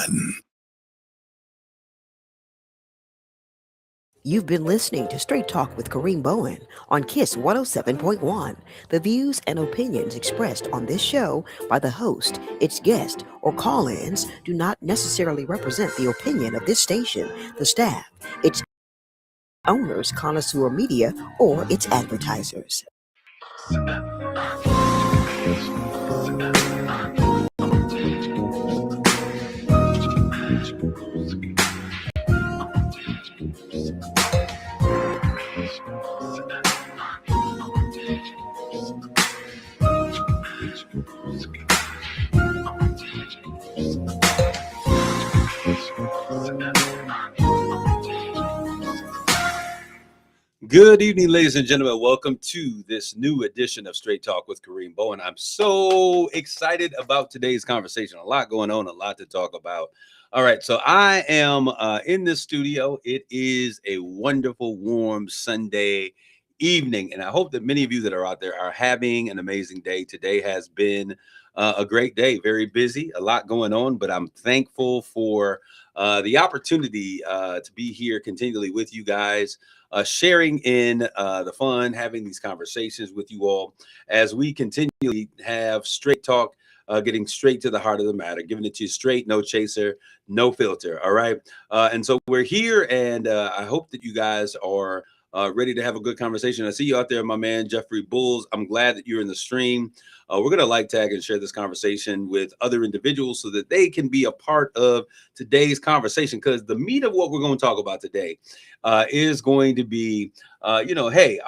107.1. You've been listening to Straight Talk with Kareem Bowen on KISS 107.1. The views and opinions expressed on this show by the host, its guest, or call ins do not necessarily represent the opinion of this station, the staff, its owners, connoisseur media, or its advertisers. Good evening, ladies and gentlemen. Welcome to this new edition of Straight Talk with Kareem Bowen. I'm so excited about today's conversation. A lot going on, a lot to talk about. All right, so I am in this studio. It is a wonderful, warm Sunday evening, and I hope that many of you that are out there are having an amazing day. Today has been a great day, very busy, a lot going on, but I'm thankful for the opportunity to be here continually with you guys. Sharing in the fun, having these conversations with you all as we continually have straight talk, getting straight to the heart of the matter, giving it to you straight, no chaser, no filter. All right. And so we're here, and I hope that you guys are ready to have a good conversation. I see you out there, my man, Jeffrey Bulls. I'm glad that you're in the stream. We're going to like, tag, and share this conversation with other individuals so that they can be a part of today's conversation, because the meat of what we're going to talk about today is going to be, hey,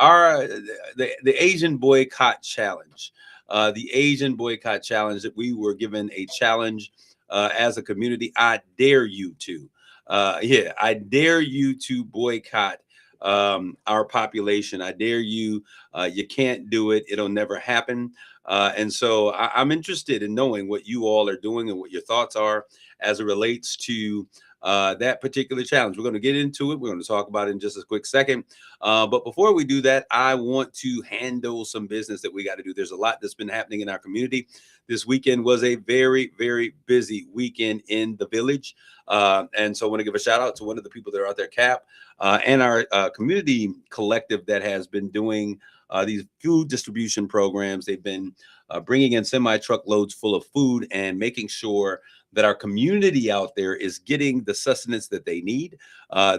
the Asian boycott challenge, the Asian boycott challenge that we were given a challenge as a community. I dare you to, I dare you to boycott our population. I dare you. You can't do it. It'll never happen. And so I'm interested in knowing what you all are doing and what your thoughts are as it relates to that particular challenge. We're going to get into it. We're going to talk about it in just a quick second. But before we do that, I want to handle some business that we got to do. There's a lot that's been happening in our community. This weekend was a very, very busy weekend in the village. And so I want to give a shout out to one of the people that are out there, Cap, and our community collective that has been doing these food distribution programs. They've been bringing in semi-truckloads full of food and making sure that our community out there is getting the sustenance that they need.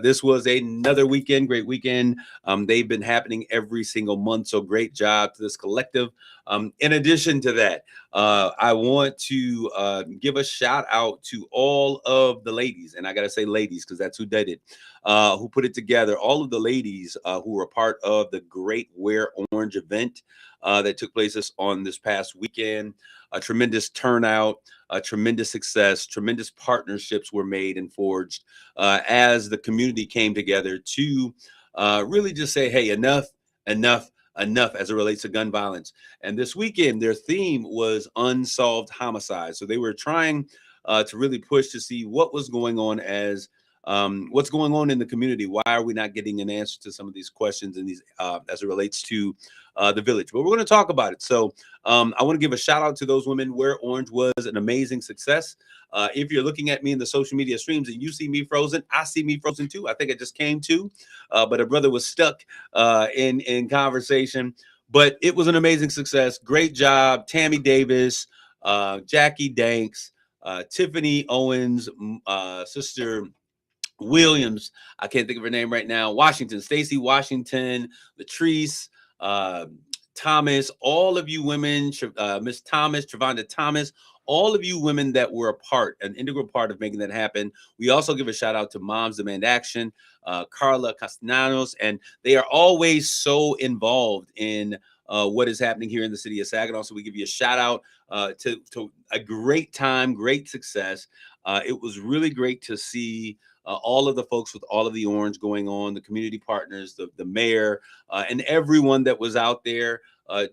This was another weekend, great weekend. They've been happening every single month, so great job to this collective. In addition to that, I want to give a shout out to all of the ladies, and I got to say ladies because that's who did it, who put it together, all of the ladies who were part of the Great Wear Orange event that took place on this past weekend. A tremendous turnout, a tremendous success, tremendous partnerships were made and forged as the community came together to really just say, hey, enough as it relates to gun violence. And this weekend, their theme was unsolved homicide. So they were trying to really push to see what was going on what's going on in the community. Why are we not getting an answer to some of these questions and these as it relates to the village? But we're going to talk about it. So I want to give a shout out to those women. Wear Orange was an amazing success. If you're looking at me in the social media streams and you see me frozen, I see me frozen too. I think I just came to, but a brother was stuck in conversation. But it was an amazing success. Great job, Tammy Davis, Jackie Danks, Tiffany Owens, Sister Williams, I can't think of her name right now. Washington, Stacy Washington, Latrice, uh, Thomas, all of you women, Miss Thomas, Travonda Thomas, all of you women that were an integral part of making that happen. We also give a shout out to Moms Demand Action, Carla Castellanos, and they are always so involved in what is happening here in the city of Saginaw. So we give you a shout out to a great time, great success. It was really great to see all of the folks with all of the orange going on, the community partners, the mayor, and everyone that was out there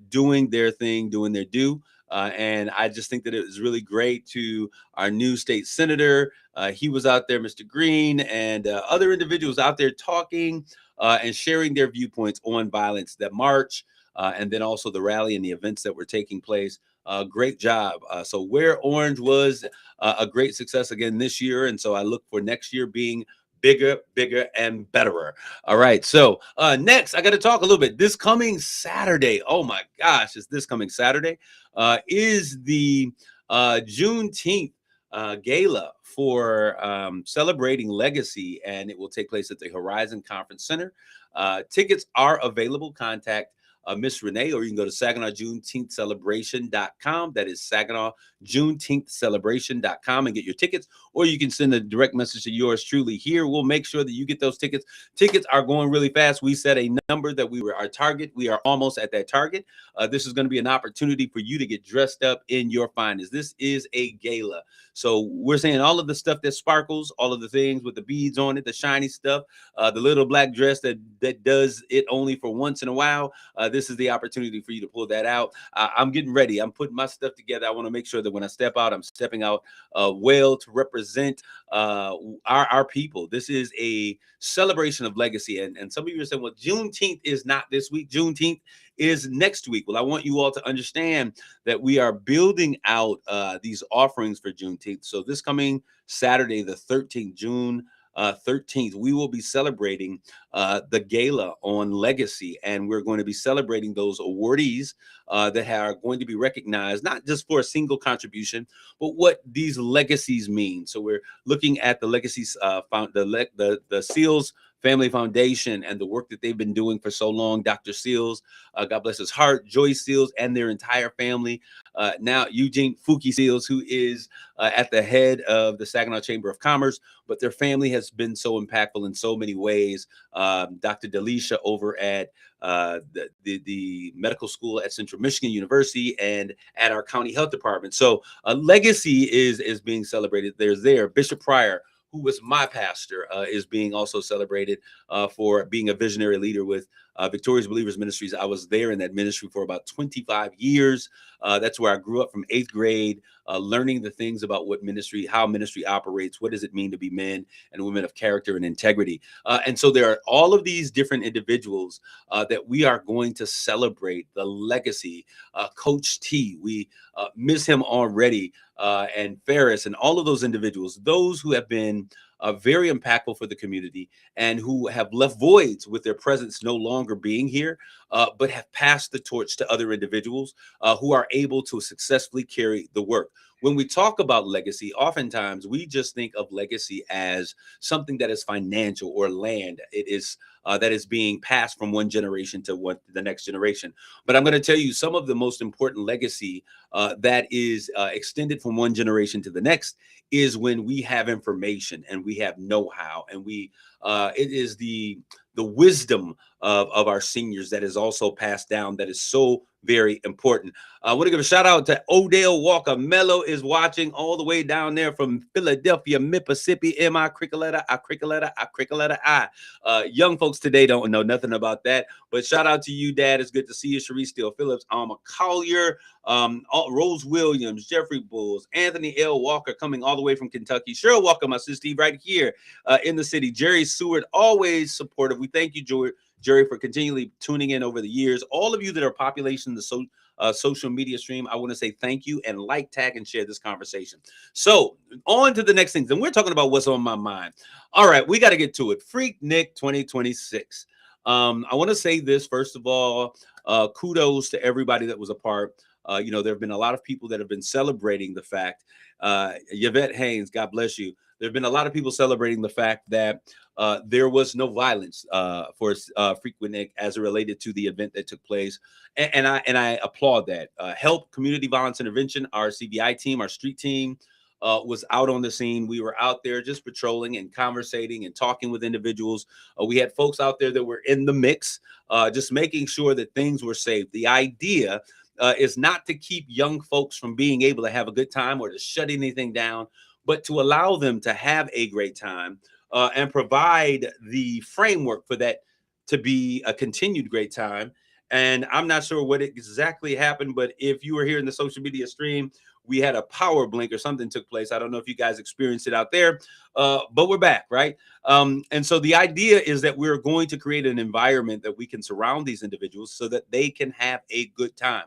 doing their thing, doing their due. And I just think that it was really great to our new state senator. He was out there, Mr. Green, and other individuals out there talking and sharing their viewpoints on violence, that march, and then also the rally and the events that were taking place. Great job. So Wear Orange was a great success again this year. And so I look for next year being bigger, bigger, and betterer. All right. So next, I got to talk a little bit. This coming Saturday, oh my gosh, is this coming Saturday? Is the Juneteenth gala for celebrating legacy, and it will take place at the Horizon Conference Center. Tickets are available. Contact Miss Renee, or you can go to Saginaw Juneteenth Celebration.com. That is Saginaw Juneteenth Celebration.com and get your tickets, or you can send a direct message to yours truly here. We'll make sure that you get those tickets. Tickets are going really fast. We set a number that we were our target. We are almost at that target. This is going to be an opportunity for you to get dressed up in your finest. This is a gala. So we're saying all of the stuff that sparkles, all of the things with the beads on it, the shiny stuff, the little black dress that does it only for once in a while. This is the opportunity for you to pull that out. I'm getting ready. I'm putting my stuff together. I want to make sure that when I step out, I'm stepping out well to represent our people. This is a celebration of legacy. And some of you are saying, well, Juneteenth is not this week. Juneteenth is next week. Well, I want you all to understand that we are building out these offerings for Juneteenth. So this coming Saturday, the 13th, June 13th, we will be celebrating the gala on legacy, and we're going to be celebrating those awardees that are going to be recognized, not just for a single contribution, but what these legacies mean. So we're looking at the legacies, the Seals Family Foundation and the work that they've been doing for so long. Dr. Seals, God bless his heart, Joyce Seals and their entire family. Now Eugene Fuki Seals, who is at the head of the Saginaw Chamber of Commerce, but their family has been so impactful in so many ways. Dr. Delisha over at the medical school at Central Michigan University and at our county health department. So a legacy is being celebrated. There's Bishop Pryor, who was my pastor, is being also celebrated for being a visionary leader with Victorious Believers Ministries. I was there in that ministry for about 25 years. That's where I grew up from 8th grade, learning the things about how ministry operates, what does it mean to be men and women of character and integrity. And so there are all of these different individuals that we are going to celebrate the legacy. Coach T, we miss him already, and Ferris and all of those individuals, those who have been very impactful for the community and who have left voids with their presence no longer being here, but have passed the torch to other individuals who are able to successfully carry the work. When we talk about legacy, oftentimes we just think of legacy as something that is financial or land. It is that is being passed from one generation to the next generation. But I'm going to tell you some of the most important legacy that is extended from one generation to the next is when we have information and we have know-how, and it is the wisdom of our seniors that is also passed down, that is so very important. I want to give a shout out to Odell Walker. Mello is watching all the way down there from Philadelphia, Mississippi. M.I. Cricoletta, I. Young folks today don't know nothing about that, but shout out to you, Dad. It's good to see you. Cherise Steele Phillips, Alma Collier, Rose Williams, Jeffrey Bulls, Anthony L. Walker coming all the way from Kentucky. Cheryl Walker, my sister, right here in the city. Jerry Seward, always supportive. We thank you, Jerry, for continually tuning in over the years. All of you that are populating the social media stream, I want to say thank you, and like, tag, and share this conversation. So on to the next things, and we're talking about what's on my mind. All right, we got to get to it. Freak Nick 2026. I want to say this, first of all, kudos to everybody that was a part. There have been a lot of people that have been celebrating the fact, Yvette Haynes, God bless you. There have been a lot of people celebrating the fact that there was no violence for Frequent Nick as it related to the event that took place. And I applaud that. Help Community Violence Intervention, our CVI team, our street team, was out on the scene. We were out there just patrolling and conversating and talking with individuals. We had folks out there that were in the mix, just making sure that things were safe. The idea is not to keep young folks from being able to have a good time or to shut anything down, but to allow them to have a great time and provide the framework for that to be a continued great time. And I'm not sure what exactly happened, but if you were here in the social media stream, we had a power blink or something took place. I don't know if you guys experienced it out there, but we're back, right? And so the idea is that we're going to create an environment that we can surround these individuals so that they can have a good time.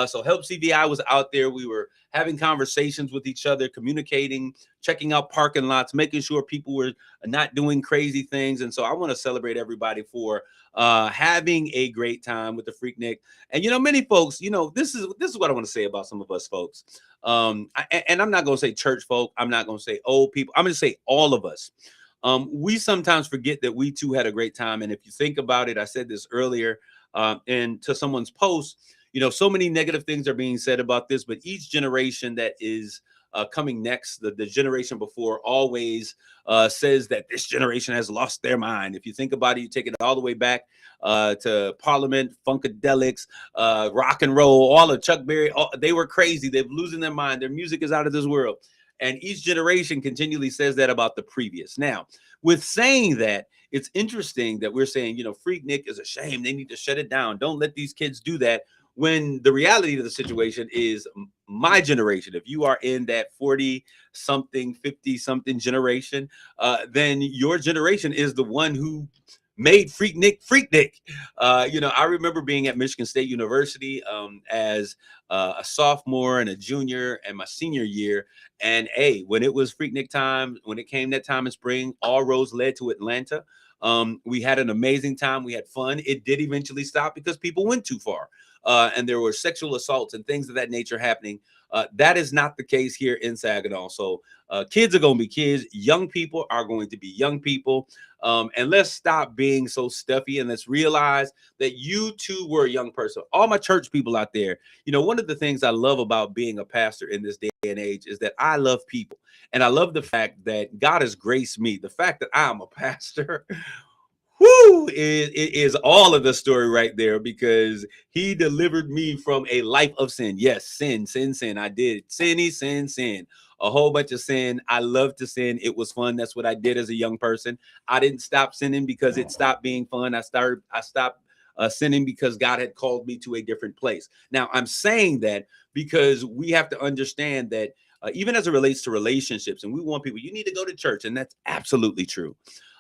So Help CVI was out there. We were having conversations with each other, communicating, checking out parking lots, making sure people were not doing crazy things. And so I want to celebrate everybody for having a great time with the Freaknik. And many folks, this is what I want to say about some of us folks. And I'm not going to say church folk. I'm not going to say old people. I'm going to say all of us. We sometimes forget that we too had a great time. And if you think about it, I said this earlier, and to someone's post, so many negative things are being said about this, but each generation that is coming next, the generation before always says that this generation has lost their mind. If you think about it, you take it all the way back to Parliament, Funkadelics, rock and roll, all of Chuck Berry. They were crazy. They're losing their mind. Their music is out of this world. And each generation continually says that about the previous. Now, with saying that, it's interesting that we're saying, Freaknik is a shame. They need to shut it down. Don't let these kids do that. When the reality of the situation is my generation, if you are in that 40 something, 50 something generation, then your generation is the one who made Freaknik. I remember being at Michigan State University as a sophomore and a junior and my senior year. And when it was Freaknik time, when it came that time in spring, all roads led to Atlanta. We had an amazing time. We had fun. It did eventually stop because people went too far. And there were sexual assaults and things of that nature happening. That is not the case here in Saginaw. So kids are going to be kids. Young people are going to be young people. And let's stop being so stuffy and let's realize that you too were a young person. All my church people out there, one of the things I love about being a pastor in this day and age is that I love people. And I love the fact that God has graced me. The fact that I'm a pastor whoo, it is all of the story right there, because he delivered me from a life of sin. Yes, sin. I did sin, a whole bunch of sin. I love to sin. It was fun. That's what I did as a young person. I didn't stop sinning because it stopped being fun. I stopped sinning because God had called me to a different place. Now, I'm saying that because we have to understand that even as it relates to relationships, and we want people, you need to go to church, and that's absolutely true.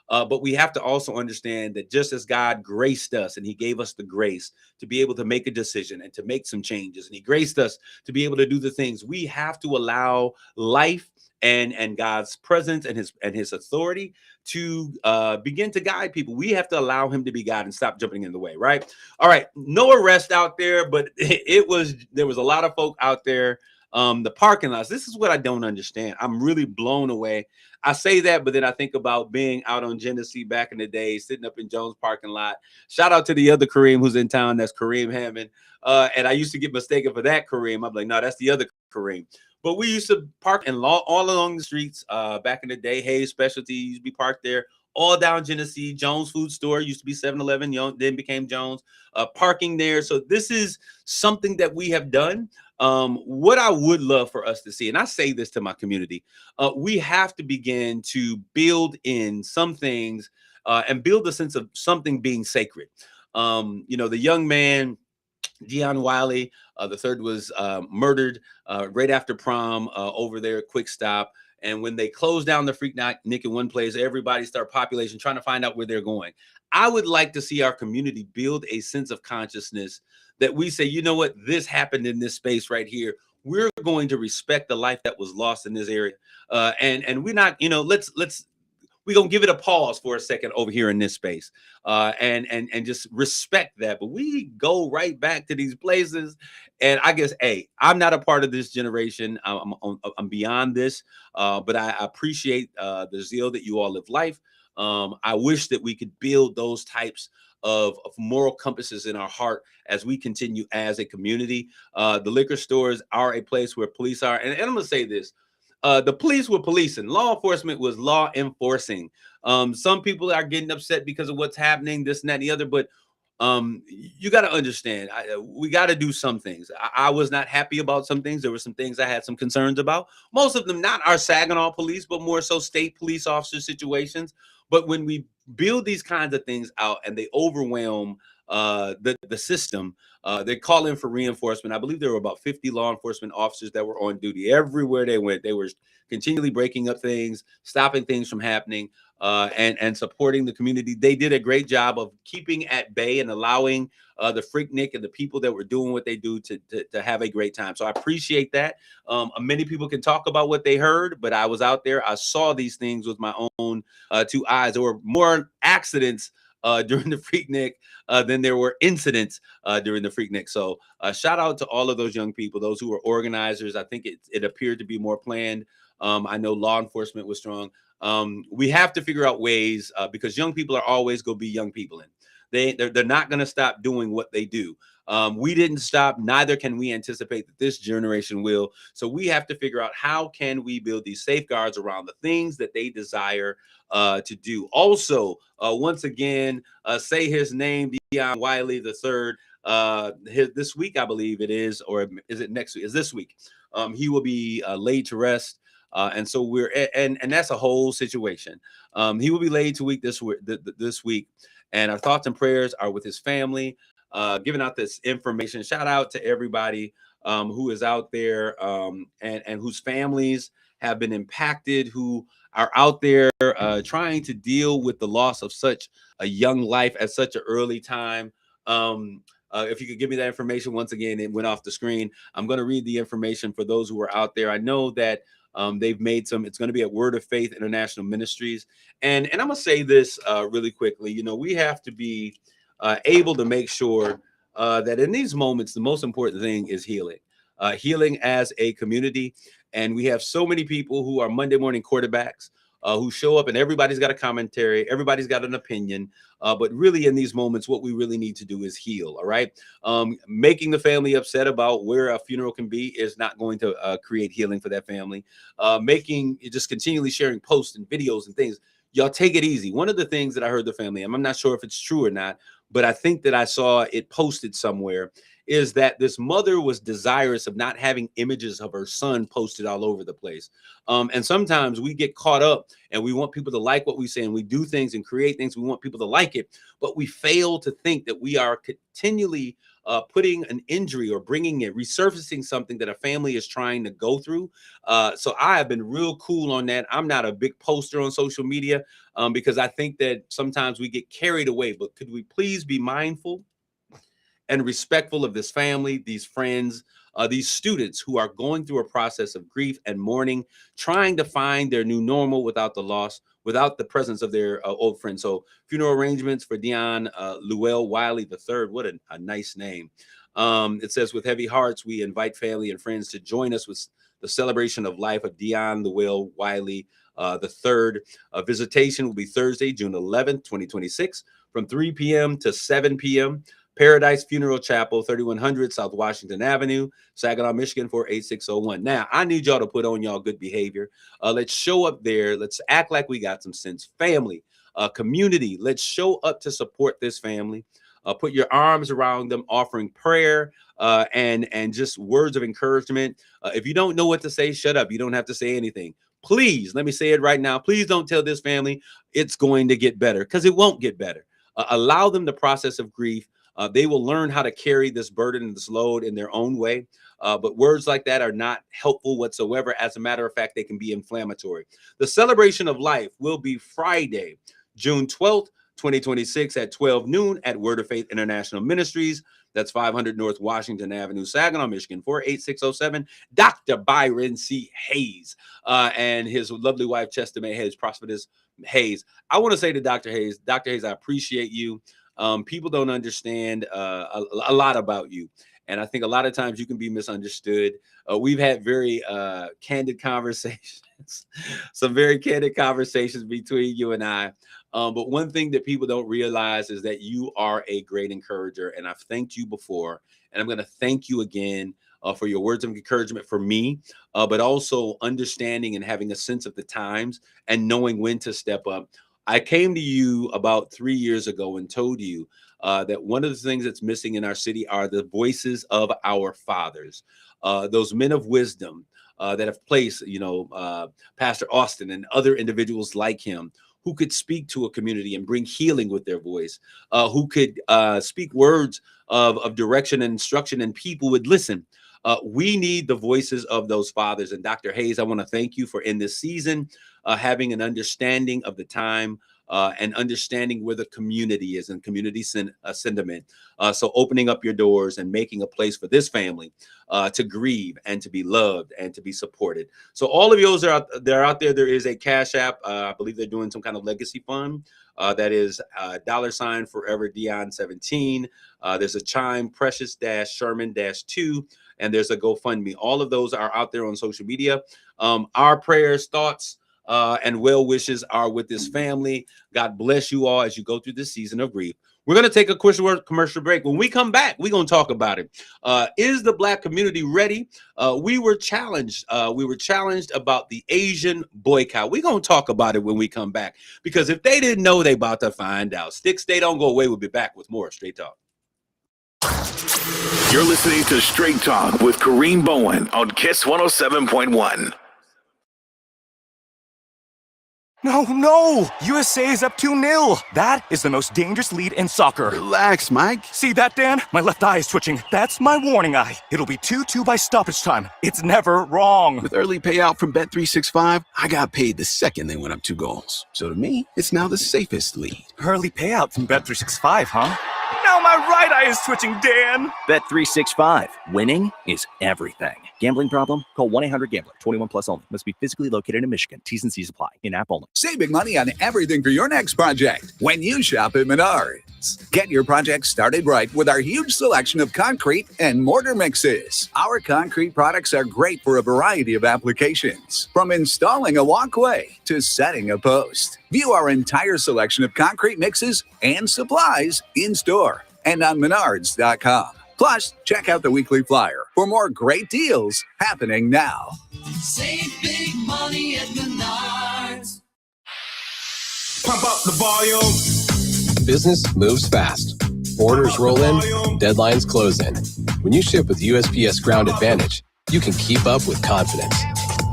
But we have to also understand that just as God graced us and he gave us the grace to be able to make a decision and to make some changes, and he graced us to be able to do the things, we have to allow life and God's presence and his authority to begin to guide people. We have to allow him to be God and stop jumping in the way, right? All right, no arrest out there, but there was a lot of folk out there. The parking lots, this is what I don't understand. I'm really blown away. I say that, but then I think about being out on Genesee back in the day, sitting up in Jones parking lot. Shout out to the other Kareem who's in town. That's Kareem Hammond. And I used to get mistaken for that Kareem. I'm like, no, that's the other Kareem. But we used to park all along the streets back in the day. Hayes Specialty used to be parked there. All down Genesee. Jones Food Store used to be 7-Eleven, then became Jones. Parking there. So this is something that we have done. What I would love for us to see, and I say this to my community, we have to begin to build in some things and build a sense of something being sacred. The young man, Dion Wiley, the third was murdered right after prom over there at Quick Stop. And when they closed down the Freaknik in one place, everybody started population trying to find out where they're going. I would like to see our community build a sense of consciousness that we say, you know what, this happened in this space right here. We're going to respect the life that was lost in this area. And we're not, we're going to give it a pause for a second over here in this space and just respect that. But we go right back to these places. And I guess, I'm not a part of this generation. I'm beyond this, but I appreciate the zeal that you all live life. I wish that we could build those types of moral compasses in our heart as we continue as a community. The liquor stores are a place where police are. And I'm going to say this. The police were policing. Law enforcement was law enforcing. Some people are getting upset because of what's happening, this and that and the other. But you got to understand, we got to do some things. I was not happy about some things. There were some things I had some concerns about. Most of them not our Saginaw police, but more so state police officer situations. But when we build these kinds of things out and they overwhelm the system. They call in for reinforcement. I believe there were about 50 law enforcement officers that were on duty everywhere they went. They were continually breaking up things, stopping things from happening, and supporting the community. They did a great job of keeping at bay and allowing the Freaknik and the people that were doing what they do to have a great time. So I appreciate that. Many people can talk about what they heard, but I was out there. I saw these things with my own two eyes. There were more accidents during the Freaknik than there were incidents during the Freaknik. So shout out to all of those young people, those who were organizers. I think it appeared to be more planned. I know law enforcement was strong. We have to figure out ways because young people are always going to be young people. They're not going to stop doing what they do. We didn't stop, neither can we anticipate that this generation will. So we have to figure out how can we build these safeguards around the things that they desire to do. Also, once again, say his name, Deion Wiley III. This week, I believe it is, or is it next week? Is this week? He will be laid to rest. And so and that's a whole situation. He will be laid to week this week. And our thoughts and prayers are with his family, giving out this information. Shout out to everybody who is out there and whose families have been impacted, who are out there trying to deal with the loss of such a young life at such an early time. If you could give me that information once again, it went off the screen. I'm going to read the information for those who are out there. I know that they've made some. It's going to be at Word of Faith International Ministries, and I'm gonna say this really quickly. You know, we have to be able to make sure that in these moments, the most important thing is healing, healing as a community. And we have so many people who are Monday morning quarterbacks who show up, and everybody's got a commentary, everybody's got an opinion. But really, in these moments, what we really need to do is heal. All right, making the family upset about where a funeral can be is not going to create healing for that family. Making just continually sharing posts and videos and things. Y'all take it easy. One of the things that I heard the family, and I'm not sure if it's true or not, but I think that I saw it posted somewhere, is that this mother was desirous of not having images of her son posted all over the place. And sometimes we get caught up and we want people to like what we say, and we do things and create things. We want people to like it, but we fail to think that we are continually putting an injury or bringing it, resurfacing something that a family is trying to go through. So I have been real cool on that. I'm not a big poster on social media because I think that sometimes we get carried away, but could we please be mindful and respectful of this family, these friends, these students who are going through a process of grief and mourning, trying to find their new normal without the loss, without the presence of their old friends. So funeral arrangements for Deion Llewell Wiley III. What a nice name. It says, with heavy hearts, we invite family and friends to join us with the celebration of life of Deion Llewell Wiley III. Visitation will be Thursday, June 11th, 2026, from 3 p.m. to 7 p.m. Paradise Funeral Chapel, 3100 South Washington Avenue, Saginaw, Michigan, 48601. Now, I need y'all to put on y'all good behavior. Let's show up there. Let's act like we got some sense. Family, community, let's show up to support this family. Put your arms around them, offering prayer and just words of encouragement. If you don't know what to say, shut up. You don't have to say anything. Please, let me say it right now. Please don't tell this family it's going to get better, because it won't get better. Allow them the process of grief. They will learn how to carry this burden and this load in their own way. But words like that are not helpful whatsoever. As a matter of fact, they can be inflammatory. The celebration of life will be Friday, June 12th, 2026 at 12 noon at Word of Faith International Ministries. That's 500 North Washington Avenue, Saginaw, Michigan, 48607. Dr. Byron C. Hayes and his lovely wife, Chester May Hayes, Prosperous Hayes. I want to say to Dr. Hayes, I appreciate you. People don't understand a lot about you. And I think a lot of times you can be misunderstood. We've had very candid conversations, some very candid conversations between you and I. But one thing that people don't realize is that you are a great encourager. And I've thanked you before, and I'm going to thank you again for your words of encouragement for me, but also understanding and having a sense of the times and knowing when to step up. I came to you about 3 years ago and told you that one of the things that's missing in our city are the voices of our fathers, those men of wisdom, that have placed, Pastor Austin and other individuals like him who could speak to a community and bring healing with their voice, who could speak words of direction and instruction, and people would listen. We need the voices of those fathers. And Dr. Hayes, I want to thank you for in this season having an understanding of the time and understanding where the community is and community sentiment. So opening up your doors and making a place for this family to grieve and to be loved and to be supported. So all of those are out there. There is a Cash App. I believe they're doing some kind of legacy fund. That is $ Forever Dion 17. There's a Chime Precious Sherman 2, and there's a GoFundMe. All of those are out there on social media. Our prayers, thoughts, and well wishes are with this family. God bless you all as you go through this season of grief. We're going to take a quick commercial break. When we come back, we're going to talk about it. Is the Black community ready? We were challenged. We were challenged about the Asian boycott. We're going to talk about it when we come back, because if they didn't know, they about to find out. Stick, stay, don't go away. We'll be back with more Straight Talk. You're listening to Straight Talk with Kareem Bowen on KISS 107.1. No! USA is up 2-0. That is the most dangerous lead in soccer. Relax, Mike. See that, Dan? My left eye is twitching. That's my warning eye. It'll be 2-2 by stoppage time. It's never wrong. With early payout from Bet365, I got paid the second they went up 2 goals. So to me, it's now the safest lead. Early payout from Bet365, huh? Now my right eye is twitching, Dan. Bet365. Winning is everything. Gambling problem? Call 1-800-GAMBLER. 21 plus only. Must be physically located in Michigan. T's and C's apply. In-app only. Save big money on everything for your next project when you shop at Menards. Get your project started right with our huge selection of concrete and mortar mixes. Our concrete products are great for a variety of applications, from installing a walkway to setting a post. View our entire selection of concrete mixes and supplies in store and on Menards.com. Plus, check out the weekly flyer for more great deals happening now. Save big money at Menards. Pump up the volume. Business moves fast. Orders roll in, deadlines close in. When you ship with USPS Ground Advantage, you can keep up with confidence.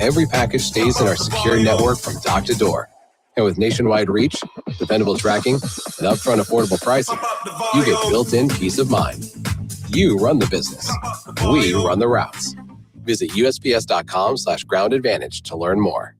Every package stays in our secure network from dock to door. And with nationwide reach, dependable tracking, and upfront affordable pricing, you get built-in peace of mind. You run the business. We run the routes. Visit USPS.com/Ground Advantage to learn more.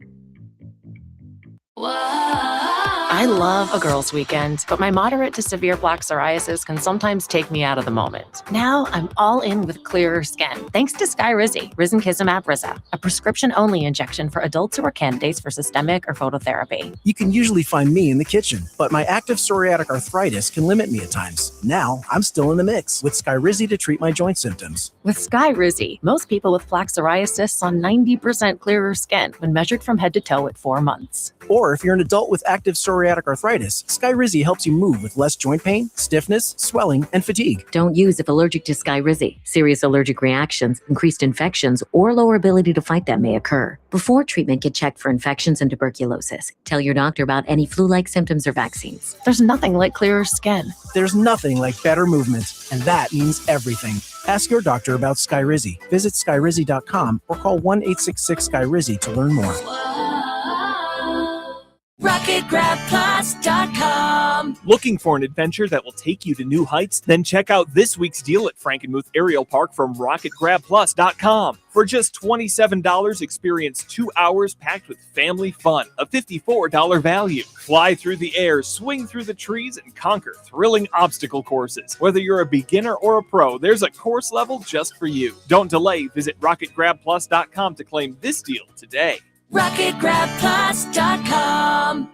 I love a girls' weekend, but my moderate to severe plaque psoriasis can sometimes take me out of the moment. Now I'm all in with clearer skin, thanks to Skyrizi, risankizumab Riza, a prescription-only injection for adults who are candidates for systemic or phototherapy. You can usually find me in the kitchen, but my active psoriatic arthritis can limit me at times. Now I'm still in the mix with Skyrizi to treat my joint symptoms. With Skyrizi, most people with plaque psoriasis saw 90% clearer skin when measured from head to toe at 4 months. Or if you're an adult with active psoriatic arthritis, Skyrizi helps you move with less joint pain, stiffness, swelling, and fatigue. Don't use if allergic to Skyrizi. Serious allergic reactions, increased infections, or lower ability to fight them may occur. Before treatment, get checked for infections and tuberculosis. Tell your doctor about any flu-like symptoms or vaccines. There's nothing like clearer skin. There's nothing like better movement, and that means everything. Ask your doctor about Skyrizi. Visit Skyrizi.com or call 1-866-SKYRIZI to learn more. RocketGrabPlus.com. Looking for an adventure that will take you to new heights? Then check out this week's deal at Frankenmuth Aerial Park from RocketGrabPlus.com. For just $27, experience 2 hours packed with family fun, a $54 value. Fly through the air, swing through the trees, and conquer thrilling obstacle courses. Whether you're a beginner or a pro, there's a course level just for you. Don't delay. Visit RocketGrabPlus.com to claim this deal today. RocketGrabPlus.com.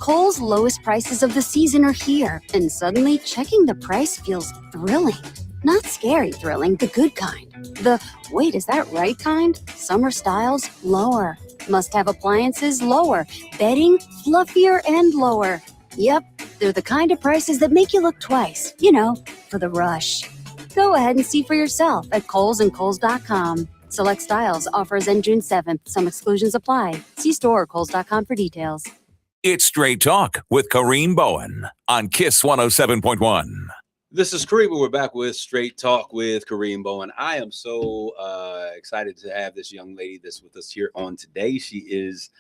Kohl's lowest prices of the season are here, and suddenly checking the price feels thrilling. Not scary thrilling, the good kind. The, wait, is that right kind? Summer styles, lower. Must-have appliances, lower. Bedding, fluffier and lower. Yep, they're the kind of prices that make you look twice, you know, for the rush. Go ahead and see for yourself at Kohl's and Kohl's.com. Select styles, offers end June 7th. Some exclusions apply. See store or Kohl's.com for details. It's Straight Talk with Kareem Bowen on KISS 107.1. This is Kareem. We're back with Straight Talk with Kareem Bowen. I am so excited to have this young lady that's with us here on today. She is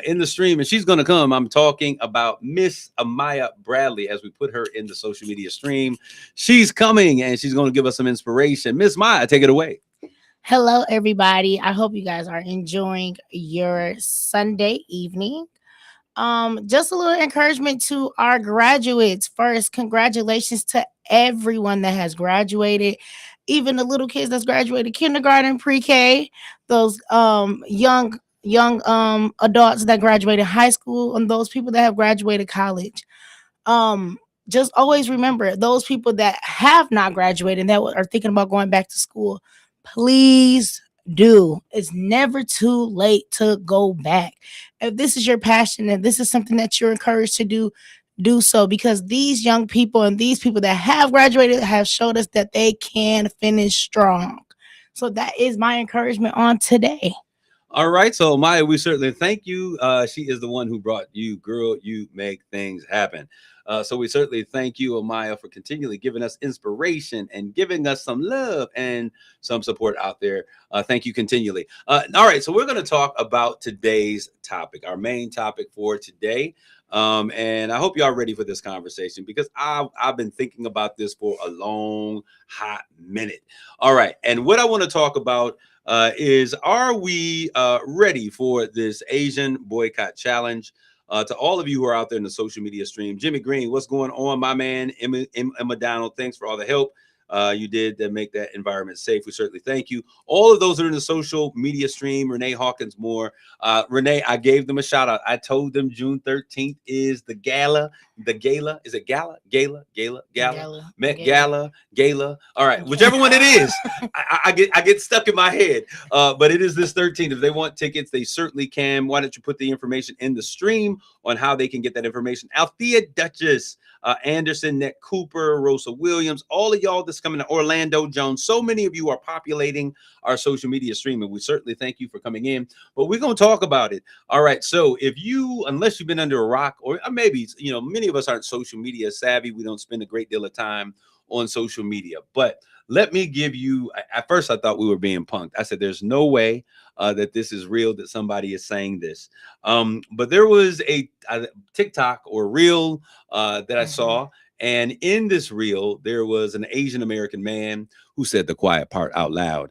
in the stream, and she's going to come. I'm talking about Miss Amaya Bradley as we put her in the social media stream. She's coming, and she's going to give us some inspiration. Miss Maya, take it away. Hello, everybody. I hope you guys are enjoying your Sunday evening. Just a little encouragement to our graduates. First, congratulations to everyone that has graduated, even the little kids that's graduated kindergarten, pre-K, those young adults that graduated high school, and those people that have graduated college. Just always remember those people that have not graduated and that are thinking about going back to school. Please do. It's never too late to go back. If this is your passion and this is something that you're encouraged to do so, because these young people and these people that have graduated have showed us that they can finish strong. So that is my encouragement on today. All right. So Maya, we certainly thank you. She is the one who brought you, girl. You make things happen. So we certainly thank you, Amaya, for continually giving us inspiration and giving us some love and some support out there. Thank you continually. All right. So we're going to talk about today's topic, our main topic for today. And I hope y'all are ready for this conversation because I've been thinking about this for a long, hot minute. All right. And what I want to talk about is, are we ready for this Asian boycott challenge? To all of you who are out there in the social media stream, Jimmy Green, what's going on, my man? Emma Donald, thanks for all the help you did to make that environment safe. We certainly thank you. All of those that are in the social media stream, Renee Hawkins Moore. Renee, I gave them a shout out. I told them June 13th is the gala. The gala, is it gala? Met gala. All right, whichever one it is. I get stuck in my head. But it is this 13th. If they want tickets, they certainly can. Why don't you put the information in the stream on how they can get that information? Althea Duchess, Anderson, Nick Cooper, Rosa Williams, all of y'all that's coming to Orlando Jones. So many of you are populating our social media stream, and we certainly thank you for coming in. But we're going to talk about it. All right. So if you, unless you've been under a rock, or maybe, many of us aren't social media savvy. We don't spend a great deal of time on social media. But let me give you, at first I thought we were being punked. I said, there's no way that this is real, that somebody is saying this. But there was a TikTok or reel that I saw. And in this reel, there was an Asian American man who said the quiet part out loud.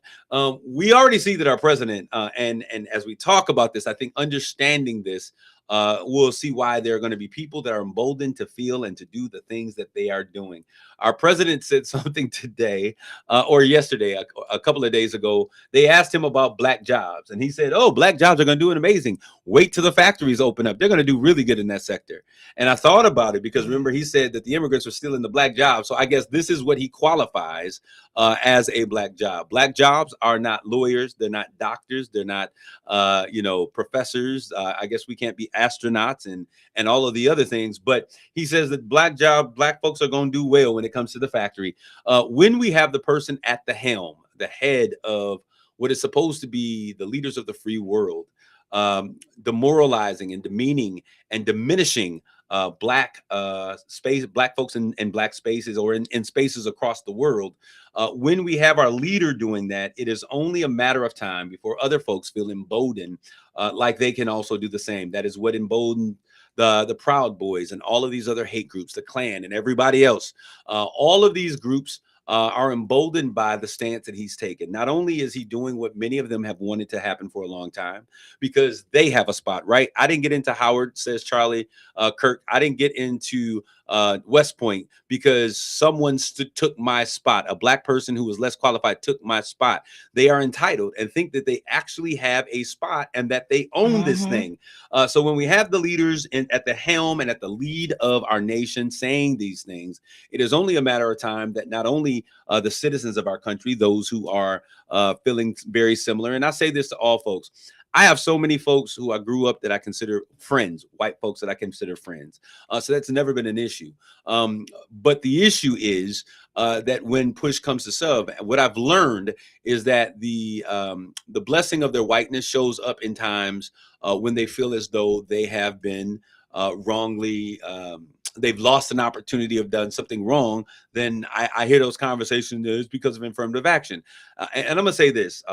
We already see that our president, and as we talk about this, I think understanding this, we'll see why there are going to be people that are emboldened to feel and to do the things that they are doing. Our president said something today or yesterday, a couple of days ago. They asked him about black jobs, and he said, oh, black jobs are going to do amazing. Wait till the factories open up. They're going to do really good in that sector. And I thought about it because, remember, he said that the immigrants are still in the black jobs. So I guess this is what he qualifies as a black job. Black jobs are not lawyers. They're not doctors. They're not, professors. I guess we can't be astronauts and all of the other things. But he says that black folks are going to do well when it comes to the factory. When we have the person at the helm, the head of what is supposed to be the leaders of the free world, demoralizing and demeaning and diminishing black folks in black spaces or in spaces across the world. When we have our leader doing that, it is only a matter of time before other folks feel emboldened, like they can also do the same. That is what emboldened the Proud Boys and all of these other hate groups, the Klan and everybody else. All of these groups are emboldened by the stance that he's taken. Not only is he doing what many of them have wanted to happen for a long time, because they have a spot, right? I didn't get into Howard, says Charlie Kirk. I didn't get into West Point because someone took my spot. A black person who was less qualified took my spot. They are entitled and think that they actually have a spot and that they own this thing. So when we have the leaders at the helm and at the lead of our nation saying these things, it is only a matter of time that not only the citizens of our country, those who are feeling very similar, and I say this to all folks, I have so many folks who I grew up that I consider friends, white folks that I consider friends. So that's never been an issue. But the issue is that when push comes to shove, what I've learned is that the blessing of their whiteness shows up in times when they feel as though they have been wrongly they've lost an opportunity of done something wrong, then I hear those conversations it's because of affirmative action. And I'm gonna say this,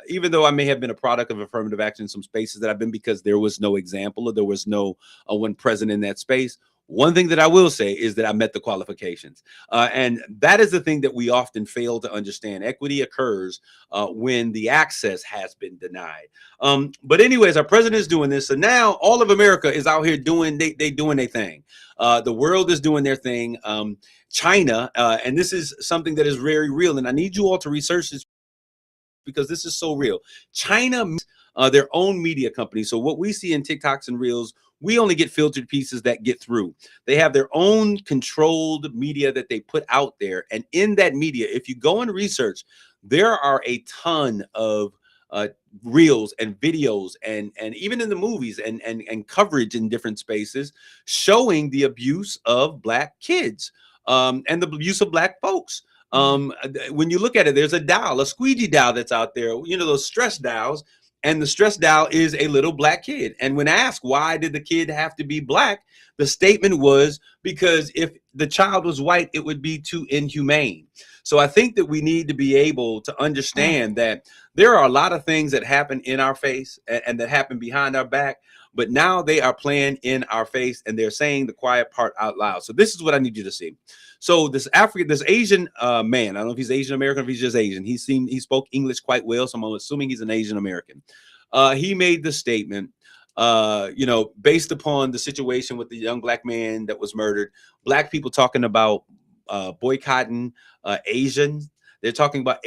even though I may have been a product of affirmative action in some spaces that I've been because there was no example or there was no one present in that space. One thing that I will say is that I met the qualifications. And that is the thing that we often fail to understand. Equity occurs when the access has been denied. But anyways, our president is doing this. So now all of America is out here doing their thing. The world is doing their thing. China, and this is something that is very real. And I need you all to research this because this is so real. China, their own media company. So what we see in TikToks and Reels, we only get filtered pieces that get through. They have their own controlled media that they put out there. And in that media, if you go and research, there are a ton of reels and videos and even in the movies and coverage in different spaces showing the abuse of Black kids and the abuse of Black folks. When you look at it, there's a doll, a squeegee doll that's out there, you know, those stress dolls. And the stress doll is a little Black kid. And when asked why did the kid have to be Black, the statement was because if the child was white, it would be too inhumane. So I think that we need to be able to understand that there are a lot of things that happen in our face and that happen behind our back, but now they are playing in our face and they're saying the quiet part out loud. So this is what I need you to see. So this Asian man, I don't know if he's Asian American, or if he's just Asian. He spoke English quite well, so I'm assuming he's an Asian American. He made the statement, you know, based upon the situation with the young Black man that was murdered, Black people talking about boycotting Asians. They're talking about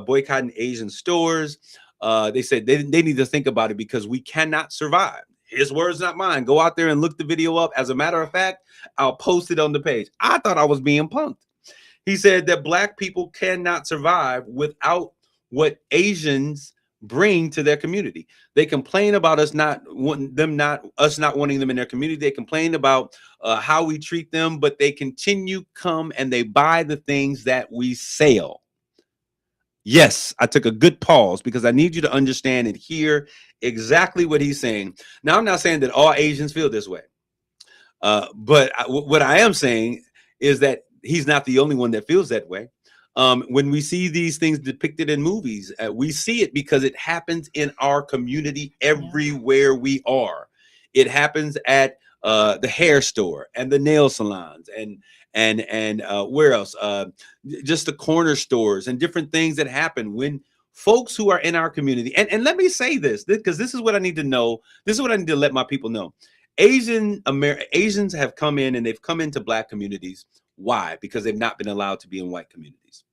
boycotting Asian stores. They said they need to think about it because we cannot survive. His words, not mine. Go out there and look the video up. As a matter of fact, I'll post it on the page. I thought I was being punked. He said that Black people cannot survive without what Asians bring to their community. They complain about us not wanting them in their community. They complain about how we treat them, but they come and they buy the things that we sell. Yes, I took a good pause because I need you to understand and hear exactly what he's saying. Now, I'm not saying that all Asians feel this way, but what I am saying is that he's not the only one that feels that way. When we see these things depicted in movies, we see it because it happens in our community everywhere we are. It happens at the hair store and the nail salons and where else? Just the corner stores and different things that happen when folks who are in our community. And let me say this because this is what I need to know. This is what I need to let my people know. Asians have come in and they've come into Black communities. Why? Because they've not been allowed to be in white communities.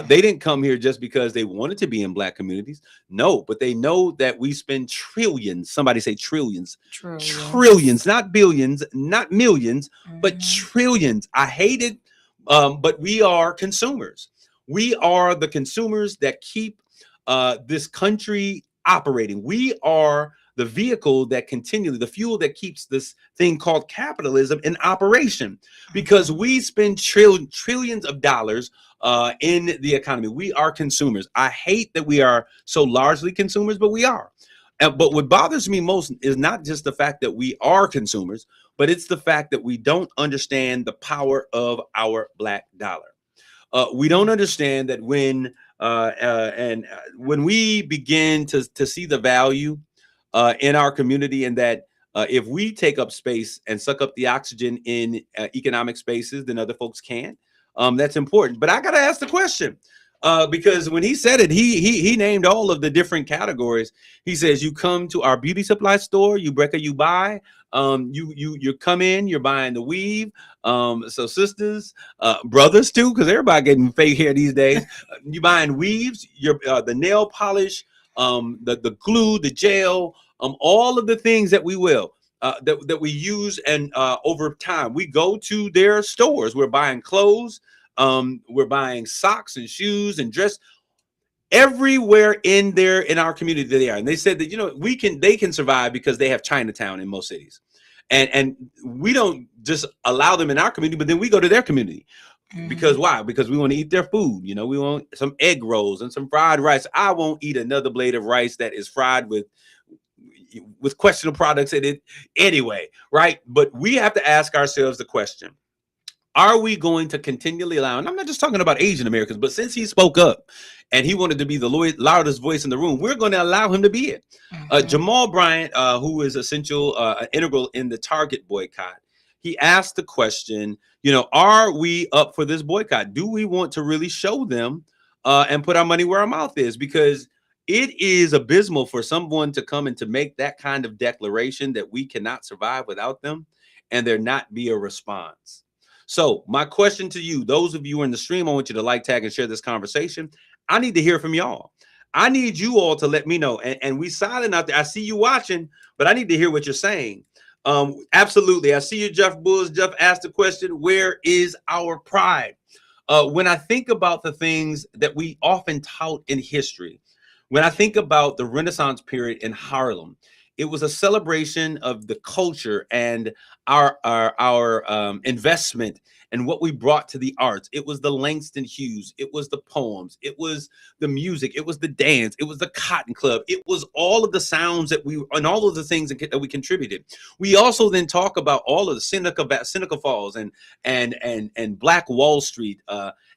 They didn't come here just because they wanted to be in Black communities. No, but they know that we spend trillions. Somebody say trillions. Trillions, not billions, not millions, but trillions. I hate it, but we are consumers. We are the consumers that keep this country operating. We are the vehicle that the fuel that keeps this thing called capitalism in operation, because we spend trillions of dollars in the economy. We are consumers. I hate that we are so largely consumers, but we are. But what bothers me most is not just the fact that we are consumers, but it's the fact that we don't understand the power of our Black dollar. We don't understand that when we begin to see the value in our community, and that if we take up space and suck up the oxygen in economic spaces, then other folks can. That's important. But I got to ask the question, because when he said it, he named all of the different categories. He says, you come to our beauty supply store, you buy, you come in, you're buying the weave. So sisters, brothers too, because everybody getting fake hair these days. You buying weaves, the nail polish, the glue, the gel, all of the things that we will. That we use, and over time we go to their stores. We're buying clothes, we're buying socks and shoes and dress everywhere in our community they are. And they said that they can survive because they have Chinatown in most cities, and we don't just allow them in our community, but then we go to their community. Because why? Because we want to eat their food. We want some egg rolls and some fried rice. I won't eat another blade of rice that is fried with with questionable products in it anyway, right? But we have to ask ourselves the question, are we going to continually allow, and I'm not just talking about Asian Americans, but since he spoke up and he wanted to be the loudest voice in the room, we're going to allow him to be it. Jamal Bryant, who is integral in the Target boycott, he asked the question, are we up for this boycott? Do we want to really show them and put our money where our mouth is? Because it is abysmal for someone to come and to make that kind of declaration that we cannot survive without them and there not be a response. So my question to you, those of you who are in the stream, I want you to like, tag, and share this conversation. I need to hear from y'all. I need you all to let me know. And we silent out there. I see you watching, but I need to hear what you're saying. Absolutely. I see you, Jeff Bulls. Jeff asked the question, where is our pride? When I think about the things that we often tout in history, when I think about the Renaissance period in Harlem, it was a celebration of the culture and our investment and what we brought to the arts. It was the Langston Hughes. It was the poems. It was the music. It was the dance. It was the Cotton Club. It was all of the sounds and all of the things that we contributed. We also then talk about all of the Seneca Falls and Black Wall Street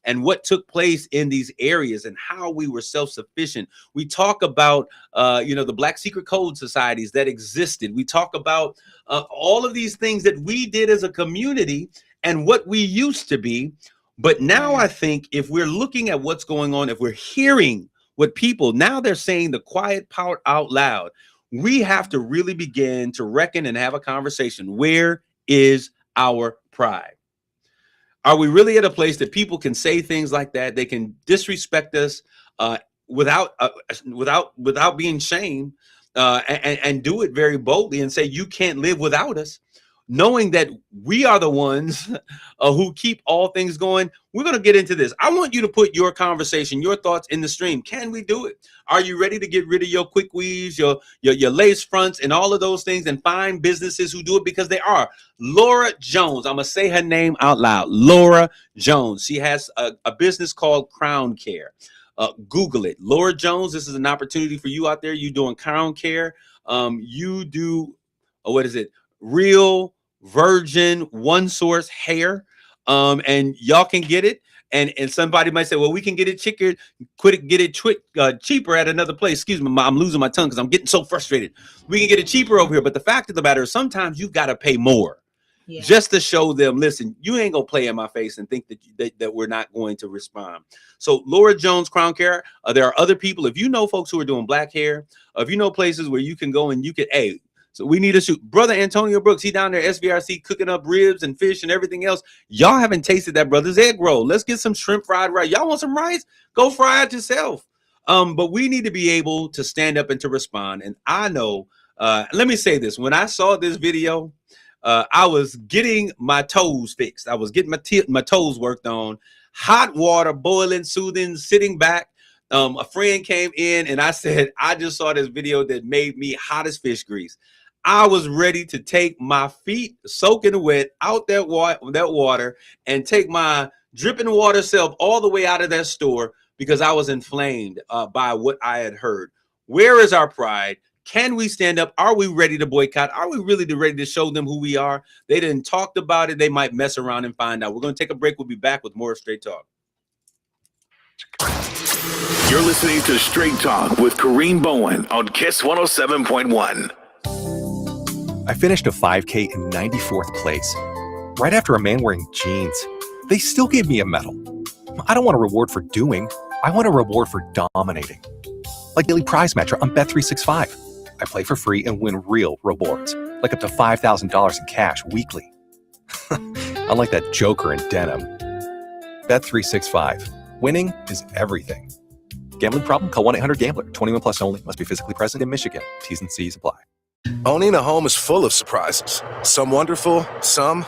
and what took place in these areas and how we were self-sufficient. We talk about, the Black Secret Code societies that existed. We talk about all of these things that we did as a community and what we used to be. But now I think if we're looking at what's going on, if we're hearing what people, now they're saying the quiet part out loud, we have to really begin to reckon and have a conversation. Where is our pride? Are we really at a place that people can say things like that? They can disrespect us without being shamed and do it very boldly and say, you can't live without us, knowing that we are the ones who keep all things going. We're going to get into this. I want you to put your conversation, your thoughts in the stream. Can we do it? Are you ready to get rid of your quick weaves, your lace fronts and all of those things and find businesses who do it? Because they are. Laura Jones, I'm going to say her name out loud. Laura Jones. She has a business called Crown Care. Google it. Laura Jones, this is an opportunity for you out there. You doing Crown Care. You do, what is it? Real virgin one source hair, and y'all can get it. And somebody might say, well, we can get it cheaper. Cheaper at another place. Excuse me, I'm losing my tongue because I'm getting so frustrated. We can get it cheaper over here, but the fact of the matter is sometimes you got to pay more just to show them, listen, you ain't gonna play in my face and think that we're not going to respond. So Laura Jones, Crown Care. There are other people. If you know folks who are doing black hair, if you know places where you can go and you can, so we need to shoot. Brother Antonio Brooks, he down there SVRC cooking up ribs and fish and everything else. Y'all haven't tasted that brother's egg roll. Let's get some shrimp fried rice. Y'all want some rice? Go fry it yourself. But we need to be able to stand up and to respond. And I know, let me say this. When I saw this video, I was getting my toes fixed. I was getting my toes worked on. Hot water, boiling, soothing, sitting back. A friend came in and I said, I just saw this video that made me hot as fish grease. I was ready to take my feet soaking wet out that water and take my dripping water self all the way out of that store because I was inflamed by what I had heard. Where is our pride? Can we stand up? Are we ready to boycott? Are we really ready to show them who we are? They didn't talk about it. They might mess around and find out. We're going to take a break. We'll be back with more of Straight Talk. You're listening to Straight Talk with Kareem Bowen on KISS 107.1. I finished a 5K in 94th place, right after a man wearing jeans. They still gave me a medal. I don't want a reward for doing. I want a reward for dominating. Like Daily Prize Matcher on Bet365. I play for free and win real rewards, like up to $5,000 in cash weekly. Unlike that joker in denim. Bet365. Winning is everything. Gambling problem? Call 1-800-GAMBLER. 21 plus only. Must be physically present in Michigan. T's and C's apply. Owning a home is full of surprises. Some wonderful, some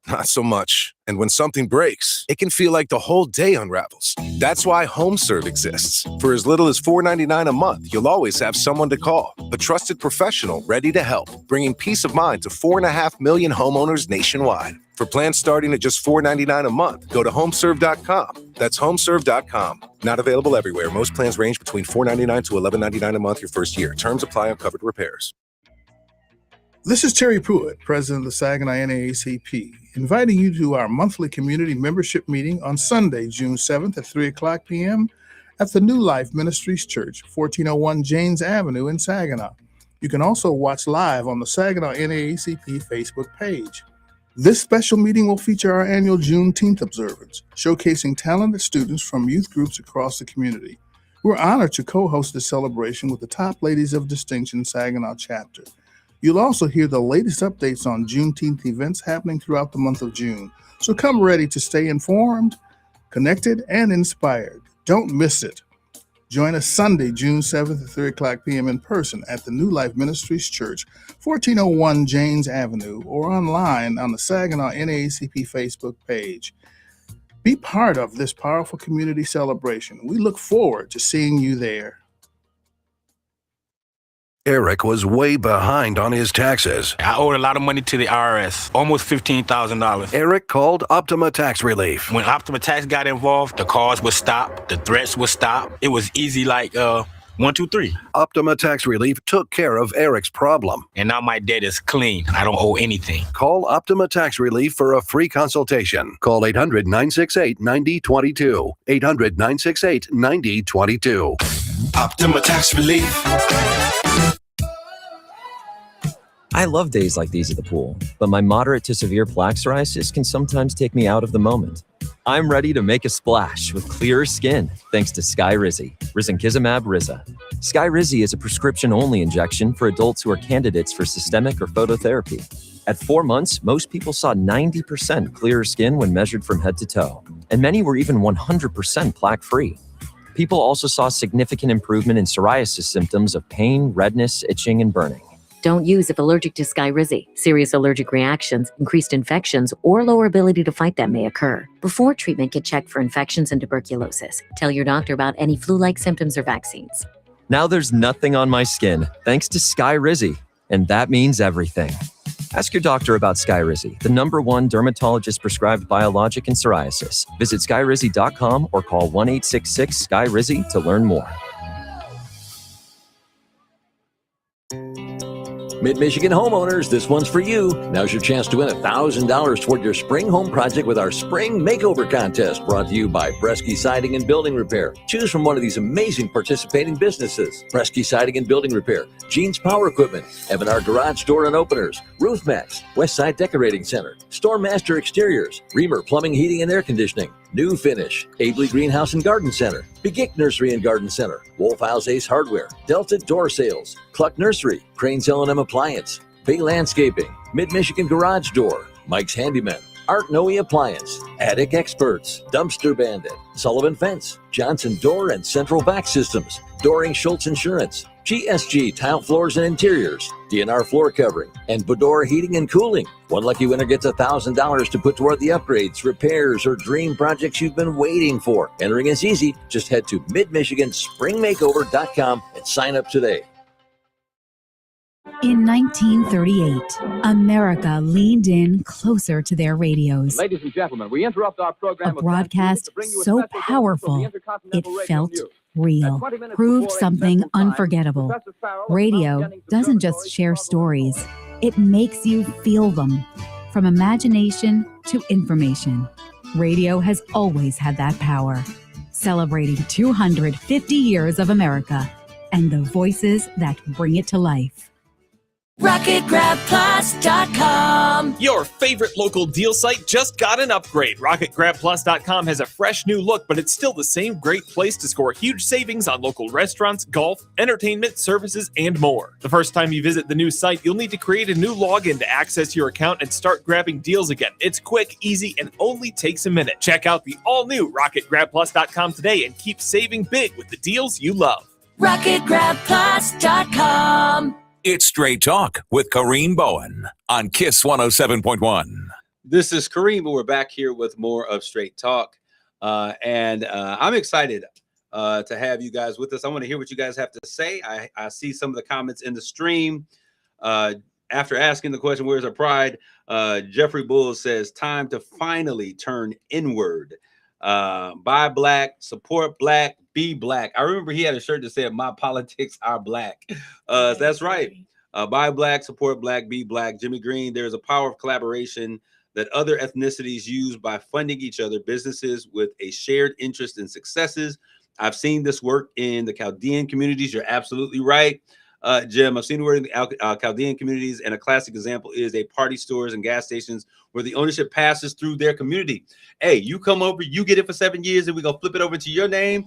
not so much. And when something breaks, it can feel like the whole day unravels. That's why HomeServe exists. For as little as $4.99 a month, you'll always have someone to call. A trusted professional ready to help, bringing peace of mind to 4.5 million homeowners nationwide. For plans starting at just $4.99 a month, go to homeserve.com. That's homeserve.com. Not available everywhere. Most plans range between $4.99 to $11.99 a month your first year. Terms apply on covered repairs. This is Terry Pruitt, President of the Saginaw NAACP, inviting you to our monthly community membership meeting on Sunday, June 7th at 3 o'clock p.m. at the New Life Ministries Church, 1401 Janes Avenue in Saginaw. You can also watch live on the Saginaw NAACP Facebook page. This special meeting will feature our annual Juneteenth observance, showcasing talented students from youth groups across the community. We're honored to co-host this celebration with the top ladies of distinction Saginaw chapter. You'll also hear the latest updates on Juneteenth events happening throughout the month of June. So come ready to stay informed, connected, and inspired. Don't miss it. Join us Sunday, June 7th at 3 o'clock p.m. in person at the New Life Ministries Church, 1401 Janes Avenue, or online on the Saginaw NAACP Facebook page. Be part of this powerful community celebration. We look forward to seeing you there. Eric was way behind on his taxes. I owed a lot of money to the IRS, almost $15,000. Eric called Optima Tax Relief. When Optima Tax got involved, the calls would stop, the threats would stop. It was easy like 1, 2, 3. Optima Tax Relief took care of Eric's problem. And now my debt is clean. I don't owe anything. Call Optima Tax Relief for a free consultation. Call 800-968-9022. 800-968-9022. Optima Tax Relief. I love days like these at the pool, but my moderate to severe plaque psoriasis can sometimes take me out of the moment. I'm ready to make a splash with clearer skin thanks to Skyrizi, risankizumab Riza. Skyrizi is a prescription-only injection for adults who are candidates for systemic or phototherapy. At 4 months, most people saw 90% clearer skin when measured from head to toe, and many were even 100% plaque-free. People also saw significant improvement in psoriasis symptoms of pain, redness, itching, and burning. Don't use if allergic to Skyrizi. Serious allergic reactions, increased infections, or lower ability to fight them may occur. Before treatment, get checked for infections and tuberculosis. Tell your doctor about any flu-like symptoms or vaccines. Now there's nothing on my skin thanks to Skyrizi, and that means everything. Ask your doctor about Skyrizi, the #1 dermatologist-prescribed biologic in psoriasis. Visit skyrizi.com or call 1-866-SKYRIZI to learn more. Mid-Michigan homeowners, this one's for you. Now's your chance to win $1,000 toward your spring home project with our Spring Makeover Contest, brought to you by Bresky Siding and Building Repair. Choose from one of these amazing participating businesses: Bresky Siding and Building Repair, Jeans Power Equipment, Evanar Garage Door and Openers, Roof Max, Westside Decorating Center, Storm Master Exteriors, Reamer Plumbing, Heating, and Air Conditioning, New Finish, Abley Greenhouse and Garden Center, Begic Nursery and Garden Center, Wolf House Ace Hardware, Delta Door Sales, Cluck Nursery, Crane's L&M Appliance, Bay Landscaping, Mid-Michigan Garage Door, Mike's Handyman, Art Noe Appliance, Attic Experts, Dumpster Bandit, Sullivan Fence, Johnson Door and Central Vac Systems, Doring Schultz Insurance, GSG Tile Floors and Interiors, DNR Floor Covering, and Bedore Heating and Cooling. One lucky winner gets $1,000 to put toward the upgrades, repairs, or dream projects you've been waiting for. Entering is easy. Just head to midmichiganspringmakeover.com and sign up today. In 1938, America leaned in closer to their radios. Ladies and gentlemen, we interrupt our program. A broadcast so powerful, it felt real, proved something unforgettable. Radio doesn't just share stories, it makes you feel them. From imagination to information, radio has always had that power. Celebrating 250 years of America and the voices that bring it to life. RocketGrabPlus.com. Your favorite local deal site just got an upgrade. RocketGrabPlus.com has a fresh new look, but it's still the same great place to score huge savings on local restaurants, golf, entertainment, services, and more. The first time you visit the new site, you'll need to create a new login to access your account and start grabbing deals again. It's quick, easy, and only takes a minute. Check out the all-new RocketGrabPlus.com today and keep saving big with the deals you love. RocketGrabPlus.com. It's Straight Talk with Kareem Bowen on KISS 107.1. This is Kareem, but we're back here with more of Straight Talk. And I'm excited to have you guys with us. I want to hear what you guys have to say. I see some of the comments in the stream. After asking the question, where's our pride? Jeffrey Bull says, time to finally turn inward. Buy black, support black, be black. I remember he had a shirt that said "My politics are black." That's right. Buy black, support black, be black. Jimmy Green. There's a power of collaboration that other ethnicities use by funding each other, businesses with a shared interest in successes. I've seen this work in the Chaldean communities. You're absolutely right, Jim. I've seen it work in the Chaldean communities, and a classic example is a party stores and gas stations where the ownership passes through their community. Hey, you come over, you get it for 7 years, and we're gonna flip it over to your name.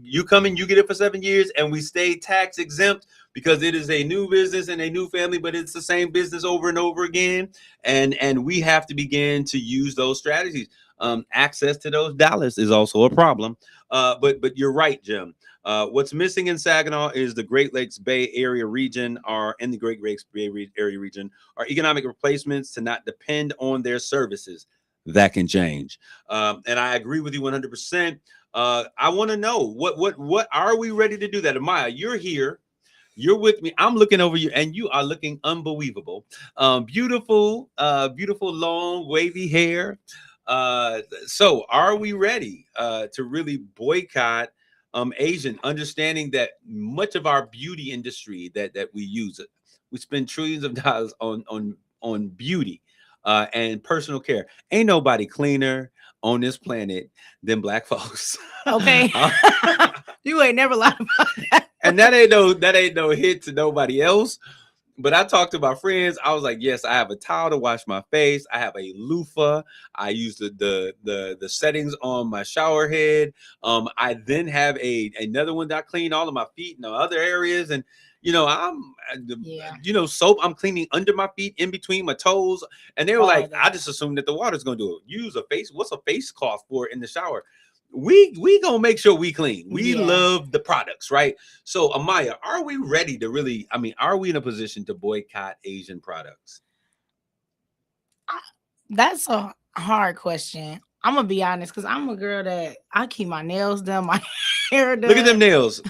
You come in, you get it for 7 years, and we stay tax exempt because it is a new business and a new family, but it's the same business over and over again. And we have to begin to use those strategies. Access to those dollars is also a problem. But you're right, Jim. What's missing in Saginaw is the Great Lakes Bay Area region, in the Great Lakes Bay Area region, are economic replacements to not depend on their services. That can change. And I agree with you 100%. I want to know what are we ready to do that? Amaya, you're here. You're with me. I'm looking over you, and you are looking unbelievable. Beautiful, beautiful, long, wavy hair. So are we ready to really boycott Asian, understanding that much of our beauty industry that we use, we spend trillions of dollars on beauty and personal care. Ain't nobody cleaner on this planet than black folks. Okay. You ain't never lied about that. And that ain't no hit to nobody else. But I talked to my friends. I was like, yes, I have a towel to wash my face. I have a loofah. I use the settings on my shower head. I then have another one that I clean all of my feet and the other areas. And soap I'm cleaning under my feet, in between my toes. And they were like, I just assumed that the water's gonna do it. Use what's a face cloth for in the shower? We gonna make sure we clean. We love the products, right? So Amaya, are we ready to really, are we in a position to boycott Asian products? That's a hard question. I'm gonna be honest, because I'm a girl that I keep my nails done, my hair done. Look at them nails.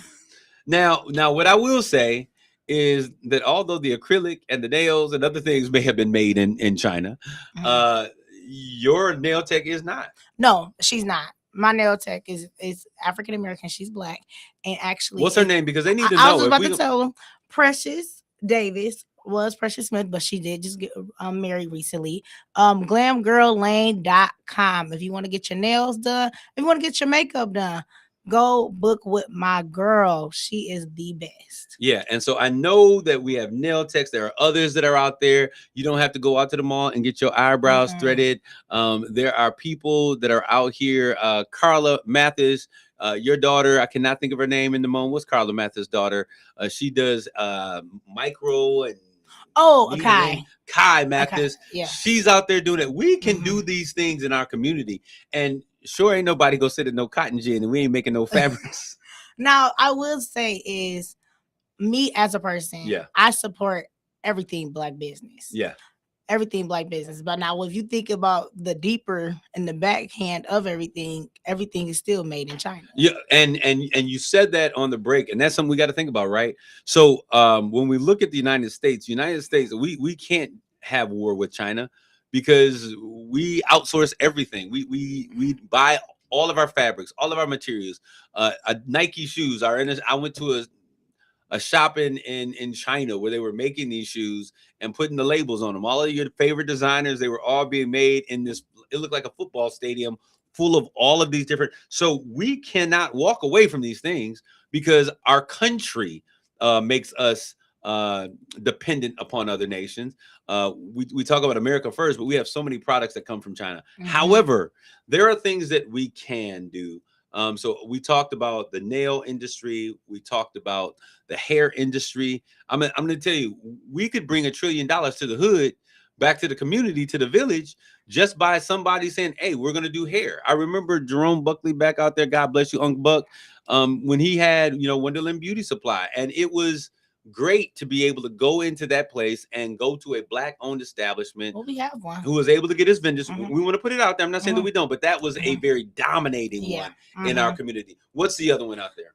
Now what I will say is that although the acrylic and the nails and other things may have been made in China, your nail tech is not. No, she's not. My nail tech is African American. She's black, and actually, what's her name? Because they need to know. I was about to tell them. Precious Davis was Precious Smith, but she did just get married recently. Glamgirllane.com. If you want to get your nails done, if you want to get your makeup done, go book with my girl. She is the best. Yeah, and so I know that we have nail techs. There are others that are out there. You don't have to go out to the mall and get your eyebrows threaded. There are people that are out here. Carla Mathis, your daughter, I cannot think of her name in the moment. What's Carla Mathis' daughter? She does micro and Kai Mathis. Okay. Yeah. She's out there doing it. We can do these things in our community, and sure ain't nobody go sit in no cotton gin, and we ain't making no fabrics. Now, I will say is me as a person, I support everything black business. Yeah. Everything black business. But now if you think about the deeper and the backhand of everything is still made in China. Yeah, and you said that on the break, and that's something we got to think about, right? So when we look at the United States, we can't have war with China because we outsource everything. We buy all of our fabrics, all of our materials. Nike shoes are in. I went to a shop in China where they were making these shoes and putting the labels on them. All of your favorite designers, they were all being made in this. It looked like a football stadium full of all of these different. So we cannot walk away from these things because our country makes us dependent upon other nations. We talk about America first, but we have so many products that come from China. However, there are things that we can do. So we talked about the nail industry. We talked about the hair industry. I'm going to tell you, we could bring $1 trillion to the hood, back to the community, to the village, just by somebody saying, hey, we're going to do hair. I remember Jerome Buckley back out there. God bless you, Uncle Buck. When he had, Wonderland Beauty Supply, and it was great to be able to go into that place and go to a black-owned establishment. Well, we have one who was able to get his vendors. We want to put it out there. I'm not saying that we don't, but that was a very dominating one in our community. What's the other one out there?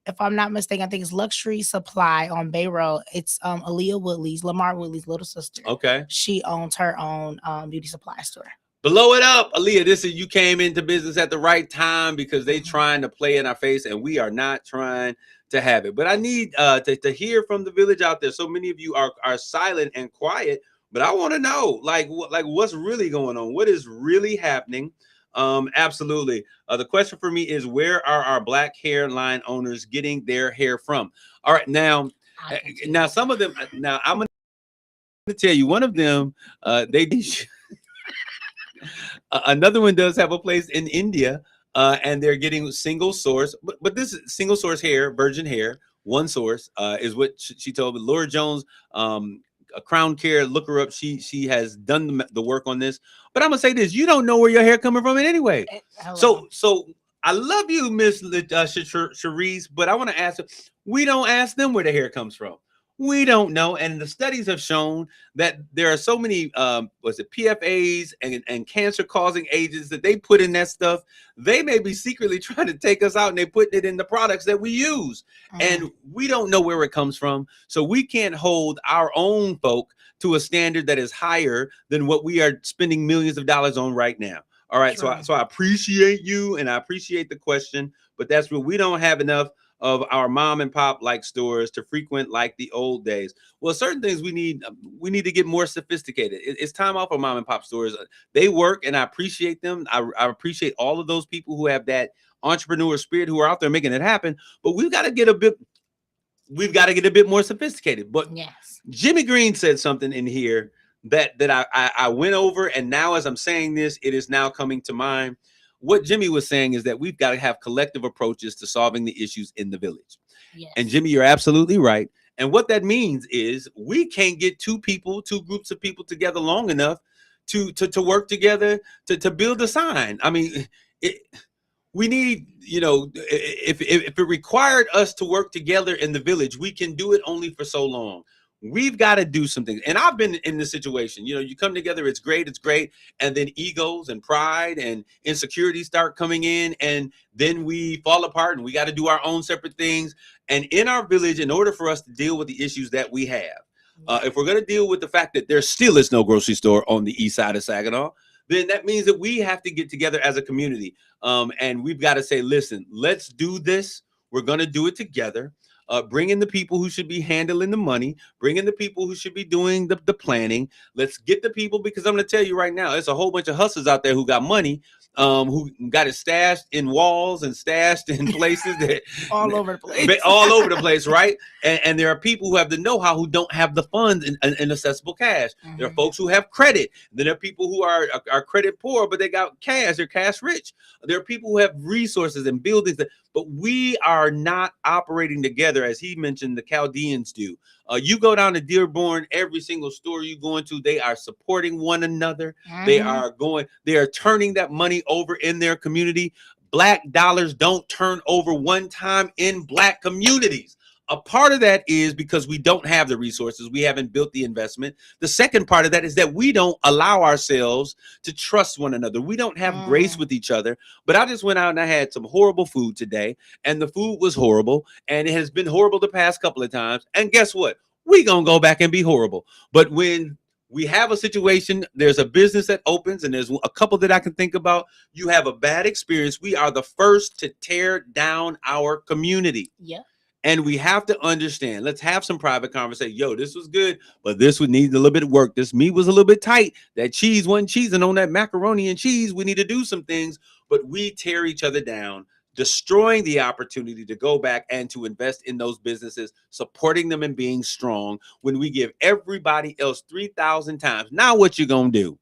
If I'm not mistaken, I think it's Luxury Supply on Bay Road. It's Aaliyah Woodley's, Lamar Woodley's little sister. Okay. She owns her own beauty supply store. Blow it up, Aaliyah. This is, you came into business at the right time because they trying to play in our face, and we are not trying to have it. But I need to hear from the village out there. So many of you are silent and quiet, but I want to know, like what's really going on? What is really happening? Absolutely. The question for me is, where are our black hairline owners getting their hair from? All right, now some of them. Now I'm going to tell you, one of them, they. Another one does have a place in India, and they're getting single source, but this is single source hair, virgin hair, one source, is what she told me. Laura Jones, a Crown Care, look her up. She has done the work on this. But I'm gonna say this: you don't know where your hair coming from in anyway. So I love you, Miss Cherise, but I want to ask her. We don't ask them where the hair comes from. We don't know, and the studies have shown that there are so many PFAs and cancer-causing agents that they put in that stuff. They may be secretly trying to take us out, and they put it in the products that we use, and we don't know where it comes from. So we can't hold our own folk to a standard that is higher than what we are spending millions of dollars on right now. All right, so I appreciate you, and I appreciate the question, but that's where we don't have enough of our mom and pop like stores to frequent like the old days. Well, certain things we need to get more sophisticated. It's time off of mom and pop stores. They work, and I appreciate them. I appreciate all of those people who have that entrepreneur spirit, who are out there making it happen. But we've got to get a bit more sophisticated. But yes, Jimmy Green said something in here that I went over, and now as I'm saying this, it is now coming to mind. What Jimmy was saying is that we've got to have collective approaches to solving the issues in the village. Yes. And Jimmy, you're absolutely right. And what that means is we can't get two groups of people together long enough to work together to build a sign. I mean, we need, if it required us to work together in the village, we can do it only for so long. We've got to do something. And I've been in this situation. You come together, it's great. And then egos and pride and insecurity start coming in, and then we fall apart, and we got to do our own separate things. And in our village, in order for us to deal with the issues that we have, if we're going to deal with the fact that there still is no grocery store on the east side of Saginaw, then that means that we have to get together as a community. And we've got to say, listen, let's do this. We're going to do it together. Bring in the people who should be handling the money. Bring in the people who should be doing the planning. Let's get the people, because I'm going to tell you right now, there's a whole bunch of hustlers out there who got money, who got it stashed in walls and stashed in places that all over the place, right? And there are people who have the know-how who don't have the funds in accessible cash. Mm-hmm. There are folks who have credit. Then there are people who are credit poor, but they got cash. They're cash rich. There are people who have resources and buildings but we are not operating together, as he mentioned, the Chaldeans do. You go down to Dearborn, every single store you go into, they are supporting one another. Mm-hmm. They are turning that money over in their community. Black dollars don't turn over one time in Black communities. A part of that is because we don't have the resources. We haven't built the investment. The second part of that is that we don't allow ourselves to trust one another. We don't have grace with each other. But I just went out and I had some horrible food today, and the food was horrible, and it has been horrible the past couple of times. And guess what? We're going to go back and be horrible. But when we have a situation, there's a business that opens, and there's a couple that I can think about. You have a bad experience. We are the first to tear down our community. Yeah. And we have to understand, let's have some private conversation. Yo, this was good, but this would need a little bit of work. This meat was a little bit tight. That cheese wasn't cheesing on that macaroni and cheese. We need to do some things, but we tear each other down, destroying the opportunity to go back and to invest in those businesses, supporting them and being strong when we give everybody else 3,000 times. Now what you gonna do?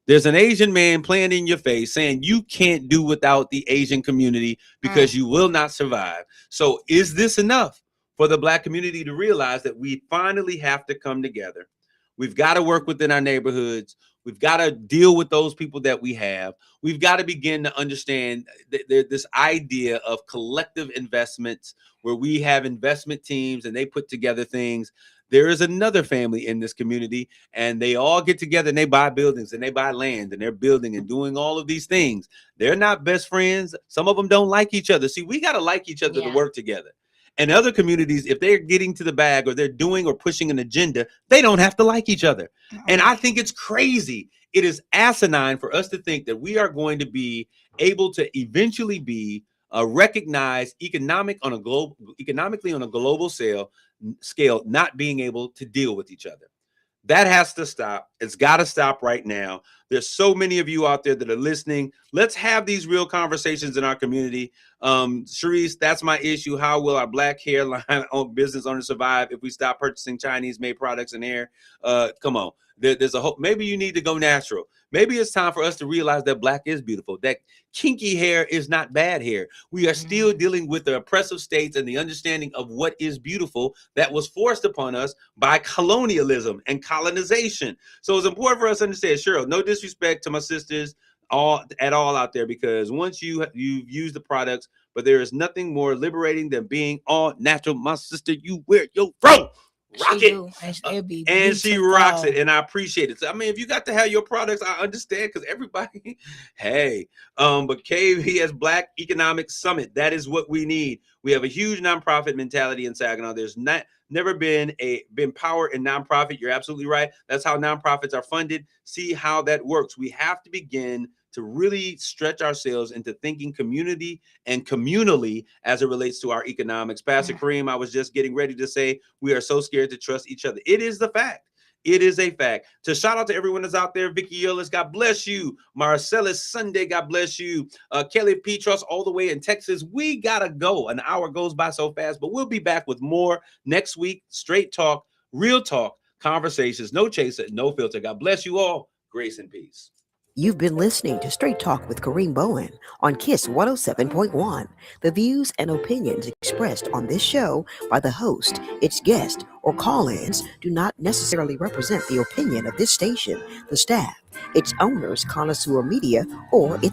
There's an Asian man playing in your face saying you can't do without the Asian community because you will not survive. So is this enough for the Black community to realize that we finally have to come together? We've got to work within our neighborhoods. We've got to deal with those people that we have. We've got to begin to understand this idea of collective investments where we have investment teams and they put together things. There is another family in this community, and they all get together and they buy buildings and they buy land and they're building and doing all of these things. They're not best friends. Some of them don't like each other. See, we got to like each other to work together. And other communities, if they're getting to the bag or they're doing or pushing an agenda, they don't have to like each other. And I think it's crazy. It is asinine for us to think that we are going to be able to eventually be recognized economically on a global scale, not being able to deal with each other. That has to stop. It's got to stop right now. There's so many of you out there that are listening. Let's have these real conversations in our community. Sharice, that's my issue. How will our Black hairline business owners survive if we stop purchasing Chinese-made products and hair? Come on. There's a hope. Maybe you need to go natural. Maybe it's time for us to realize that Black is beautiful, that kinky hair is not bad hair. We are still dealing with the oppressive states and the understanding of what is beautiful that was forced upon us by colonialism and colonization. So it's important for us to understand, Cheryl, no disrespect to my sisters at all out there, because once you've used the products, but there is nothing more liberating than being all natural. My sister, you wear your fro. Rock it. And she rocks it, and I appreciate it. So, I mean, if you got to have your products, I understand, because everybody, hey, but KVS Black Economic Summit, that is what we need. We have a huge nonprofit mentality in Saginaw. There's never been power in nonprofit. You're absolutely right. That's how nonprofits are funded. See how that works. We have to begin to really stretch ourselves into thinking community and communally as it relates to our economics. Pastor Kareem, I was just getting ready to say, we are so scared to trust each other. It is the fact. It is a fact. To shout out to everyone that's out there. Vicky Yillis, God bless you. Marcellus Sunday, God bless you. Kelly Petros, all the way in Texas. We gotta go. An hour goes by so fast, but we'll be back with more next week. Straight talk, real talk, conversations, no chaser, no filter. God bless you all. Grace and peace. You've been listening to Straight Talk with Kareem Bowen on KISS 107.1. The views and opinions expressed on this show by the host, its guest, or call-ins do not necessarily represent the opinion of this station, the staff, its owners, Connoisseur Media, or its